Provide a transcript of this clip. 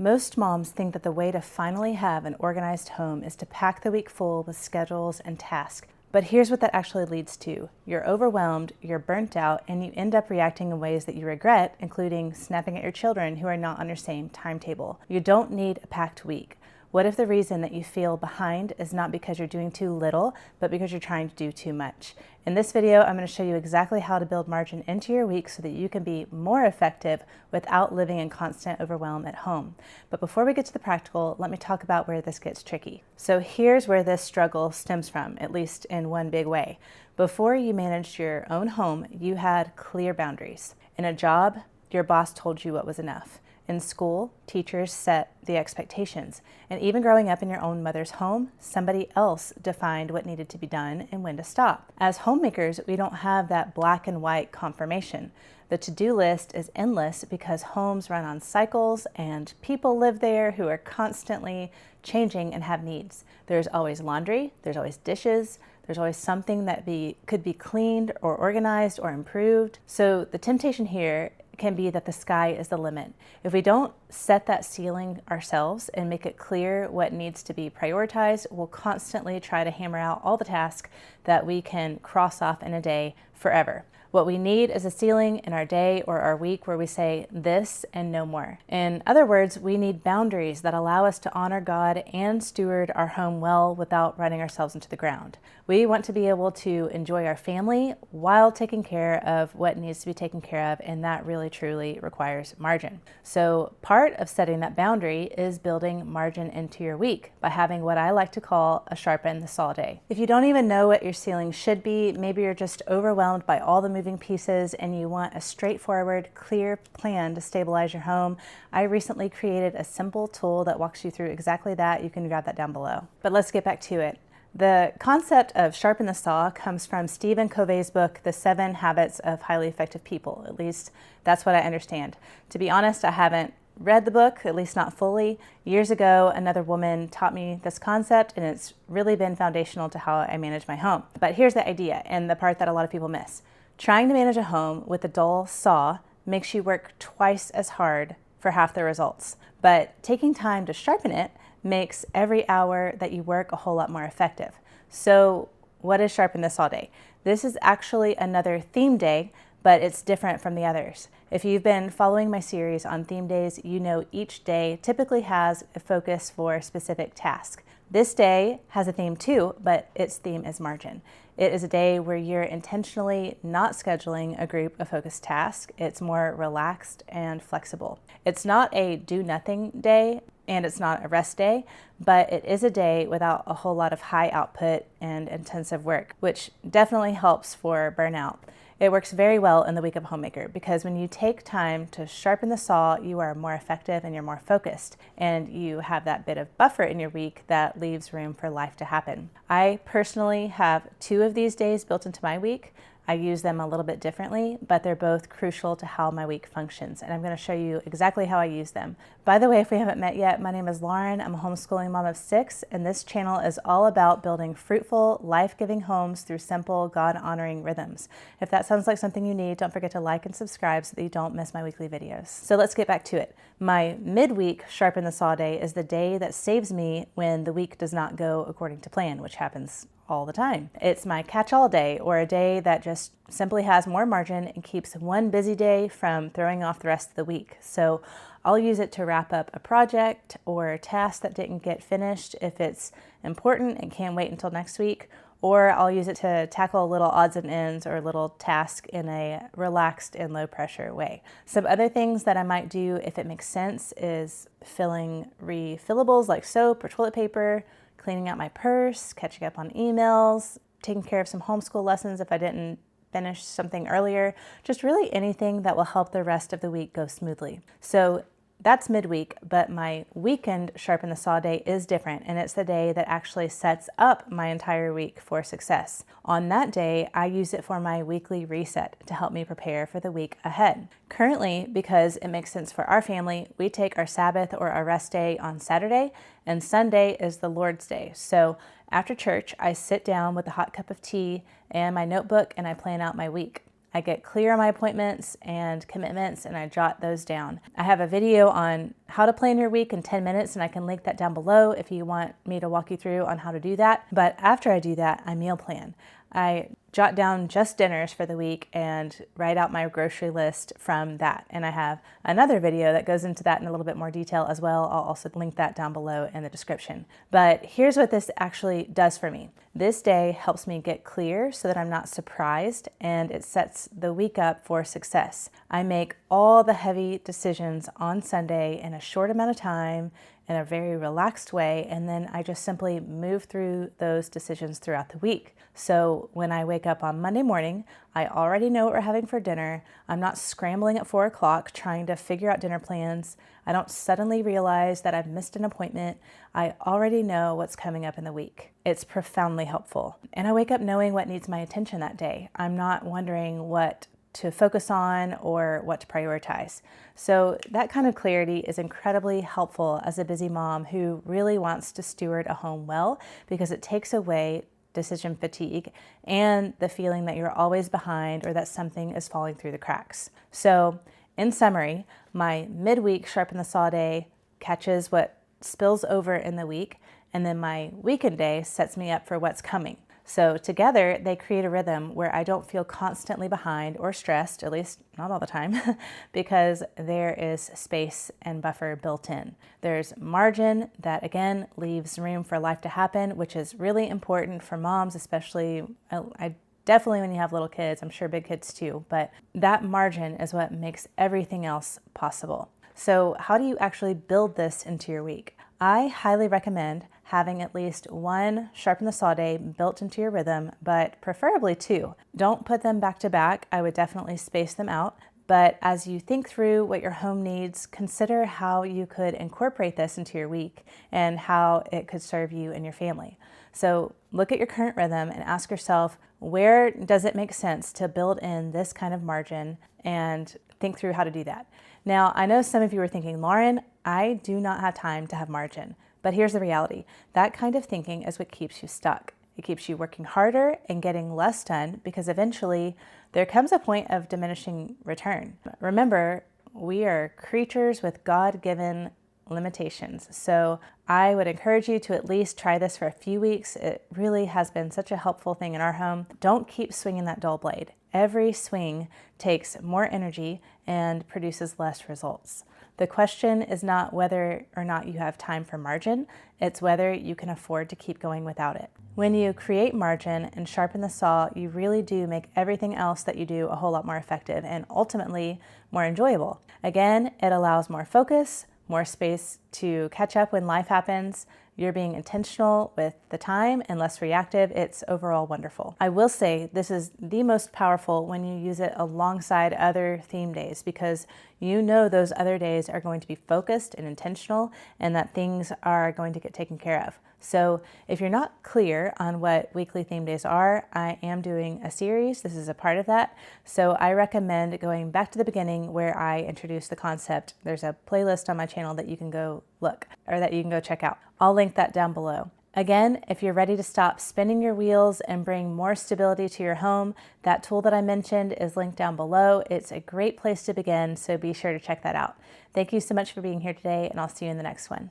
Most moms think that the way to finally have an organized home is to pack the week full with schedules and tasks. But here's what that actually leads to. You're overwhelmed, you're burnt out, and you end up reacting in ways that you regret, including snapping at your children who are not on your same timetable. You don't need a packed week. What if the reason that you feel behind is not because you're doing too little, but because you're trying to do too much? In this video, I'm going to show you exactly how to build margin into your week so that you can be more effective without living in constant overwhelm at home. But before we get to the practical, let me talk about where this gets tricky. So here's where this struggle stems from, at least in one big way. Before you managed your own home, you had clear boundaries. In a job, your boss told you what was enough. In school, teachers set the expectations. And even growing up in your own mother's home, somebody else defined what needed to be done and when to stop. As homemakers, we don't have that black and white confirmation. The to-do list is endless because homes run on cycles and people live there who are constantly changing and have needs. There's always laundry, there's always dishes, there's always something that could be cleaned or organized or improved. So the temptation here can be that the sky is the limit. If we don't set that ceiling ourselves and make it clear what needs to be prioritized, we'll constantly try to hammer out all the tasks that we can cross off in a day forever. What we need is a ceiling in our day or our week where we say this and no more. In other words, we need boundaries that allow us to honor God and steward our home well without running ourselves into the ground. We want to be able to enjoy our family while taking care of what needs to be taken care of, and that really truly requires margin. So part of setting that boundary is building margin into your week by having what I like to call a Sharpen-the-Saw day. If you don't even know what your ceiling should be, maybe you're just overwhelmed by all the moving pieces and you want a straightforward, clear plan to stabilize your home, I recently created a simple tool that walks you through exactly that. You can grab that down below. But let's get back to it. The concept of sharpen the saw comes from Stephen Covey's book, The 7 Habits of Highly Effective People. At least that's what I understand. To be honest, I haven't read the book, at least not fully. Years ago, another woman taught me this concept, and it's really been foundational to how I manage my home. But here's the idea, and the part that a lot of people miss. Trying to manage a home with a dull saw makes you work twice as hard for half the results. But taking time to sharpen it makes every hour that you work a whole lot more effective. So what is Sharpen the Saw Day? This is actually another theme day, but it's different from the others. If you've been following my series on theme days, you know each day typically has a focus for a specific task. This day has a theme too, but its theme is margin. It is a day where you're intentionally not scheduling a group of focused tasks. It's more relaxed and flexible. It's not a do-nothing day, and it's not a rest day, but it is a day without a whole lot of high output and intensive work, which definitely helps for burnout. It works very well in the week of homemaker because when you take time to sharpen the saw, you are more effective and you're more focused, and you have that bit of buffer in your week that leaves room for life to happen. I personally have 2 of these days built into my week. I use them a little bit differently, but they're both crucial to how my week functions, and I'm going to show you exactly how I use them. By the way, if we haven't met yet, my name is Lauren. I'm a homeschooling mom of 6, and this channel is all about building fruitful, life-giving homes through simple, God-honoring rhythms. If that sounds like something you need, don't forget to like and subscribe so that you don't miss my weekly videos. So let's get back to it. My midweek Sharpen the Saw day is the day that saves me when the week does not go according to plan, which happens all the time. It's my catch-all day, or a day that just simply has more margin and keeps one busy day from throwing off the rest of the week. So I'll use it to wrap up a project or a task that didn't get finished if it's important and can't wait until next week, or I'll use it to tackle little odds and ends or little task in a relaxed and low pressure way. Some other things that I might do if it makes sense is filling refillables like soap or toilet paper, cleaning out my purse, catching up on emails, taking care of some homeschool lessons if I didn't finish something earlier, just really anything that will help the rest of the week go smoothly. So that's midweek, but my weekend Sharpen the Saw day is different, and it's the day that actually sets up my entire week for success. On that day, I use it for my weekly reset to help me prepare for the week ahead. Currently, because it makes sense for our family, we take our Sabbath or our rest day on Saturday, and Sunday is the Lord's Day. So after church, I sit down with a hot cup of tea and my notebook, and I plan out my week. I get clear on my appointments and commitments, and I jot those down. I have a video on how to plan your week in 10 minutes, and I can link that down below if you want me to walk you through on how to do that. But after I do that, I meal plan. I jot down just dinners for the week and write out my grocery list from that. And I have another video that goes into that in a little bit more detail as well. I'll also link that down below in the description. But here's what this actually does for me. This day helps me get clear so that I'm not surprised, and it sets the week up for success. I make all the heavy decisions on Sunday in a short amount of time in a very relaxed way, and then I just simply move through those decisions throughout the week. So when I wake up on Monday morning, I already know what we're having for dinner. I'm not scrambling at 4 o'clock trying to figure out dinner plans. I don't suddenly realize that I've missed an appointment. I already know what's coming up in the week. It's profoundly helpful. And I wake up knowing what needs my attention that day. I'm not wondering what to focus on or what to prioritize. So that kind of clarity is incredibly helpful as a busy mom who really wants to steward a home well, because it takes away decision fatigue and the feeling that you're always behind or that something is falling through the cracks. So in summary, my midweek Sharpen-the-Saw day catches what spills over in the week, and then my weekend day sets me up for what's coming. So together, they create a rhythm where I don't feel constantly behind or stressed, at least not all the time, because there is space and buffer built in. There's margin that, again, leaves room for life to happen, which is really important for moms, especially, I definitely when you have little kids, I'm sure big kids too, but that margin is what makes everything else possible. So how do you actually build this into your week? I highly recommend having at least one Sharpen-the-Saw day built into your rhythm, but preferably 2. Don't put them back to back. I would definitely space them out. But as you think through what your home needs, consider how you could incorporate this into your week and how it could serve you and your family. So look at your current rhythm and ask yourself, where does it make sense to build in this kind of margin, and think through how to do that. Now, I know some of you are thinking, Lauren, I do not have time to have margin. But here's the reality. That kind of thinking is what keeps you stuck. It keeps you working harder and getting less done, because eventually there comes a point of diminishing return. Remember, we are creatures with God-given limitations. So I would encourage you to at least try this for a few weeks. It really has been such a helpful thing in our home. Don't keep swinging that dull blade. Every swing takes more energy and produces less results. The question is not whether or not you have time for margin, it's whether you can afford to keep going without it. When you create margin and sharpen the saw, you really do make everything else that you do a whole lot more effective and ultimately more enjoyable. Again, it allows more focus, more space to catch up when life happens. You're being intentional with the time and less reactive. It's overall wonderful. I will say this is the most powerful when you use it alongside other theme days, because you know those other days are going to be focused and intentional and that things are going to get taken care of. So if you're not clear on what weekly theme days are, I am doing a series. This is a part of that. So I recommend going back to the beginning where I introduced the concept. There's a playlist on my channel that you can go look, or that you can go check out. I'll link that down below. Again, if you're ready to stop spinning your wheels and bring more stability to your home, that tool that I mentioned is linked down below. It's a great place to begin, so be sure to check that out. Thank you so much for being here today, and I'll see you in the next one.